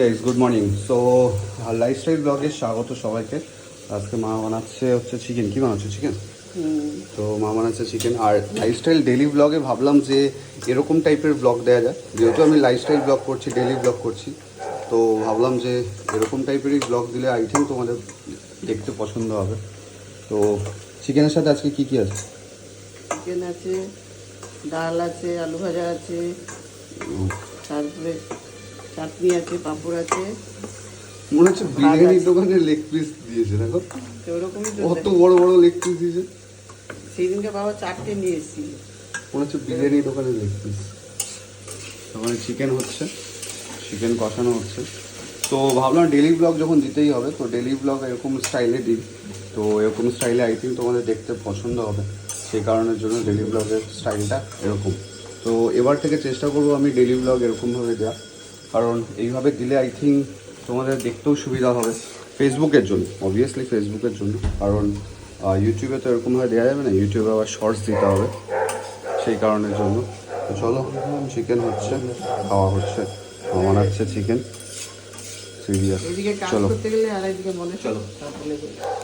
Guys good morning. So lifestyle ব্লগে স্বাগত সবাইকে। আজকে মা বানাচ্ছে হচ্ছে চিকেন। কি বানাচ্ছে? চিকেন। তো মা বানাচ্ছে চিকেন। আর লাইফস্টাইল ডেলি ব্লগে ভাবলাম যে এরকম টাইপের ব্লগ দেওয়া যায়, যেহেতু আমি লাইফস্টাইল ব্লগ করছি, ডেলি ব্লগ করছি, তো ভাবলাম যে এরকম টাইপেরই ব্লগ দিলে আই থিঙ্ক তোমাদের দেখতে পছন্দ হবে। তো চিকেনের সাথে আজকে কী কী আছে? চিকেন আছে, ডাল আছে, আলু ভাজা আছে, তারপরে চাটনি আছে, পাঁপড় আছে। মনে হচ্ছে বিরিয়ানির দোকানে লেগ পিস দিয়েছে, দেখো তো ওরকমই তো কত বড় বড় লেগ পিস দিয়েছে। সেই দিনকে বাবা চারটে নিয়ে এসেছি। মনে হচ্ছে বিরিয়ানি দোকানের লেগ পিস। ওখানে চিকেন হচ্ছে, চিকেন কষানো হচ্ছে। তো ভাবলাম ডেলি ব্লগ যখন দিতেই হবে, তো ডেলি ব্লগ এরকম স্টাইলে দিই। তো এরকম স্টাইলে আই থিঙ্ক তোমাদের দেখতে পছন্দ হবে, সেই কারণের জন্য ডেলি ব্লগের স্টাইলটা এরকম। তো এবার থেকে চেষ্টা করবো আমি ডেলি ব্লগ এরকমভাবে দেওয়া, কারণ এইভাবে দিলে আই থিঙ্ক তোমাদের দেখতেও সুবিধা হবে। ফেসবুকের জন্য, অবভিয়াসলি ফেসবুকের জন্য, কারণ ইউটিউবে তো এরকমভাবে দেওয়া যাবে না, ইউটিউবে আবার শর্টস দিতে হবে, সেই কারণের জন্য। তো চলো, চিকেন হচ্ছে, খাওয়া হচ্ছে, বানাচ্ছে চিকেন সিরিয়াস। এদিকে কাজ চলো করতে গেলে আর এদিকে মনে চলো।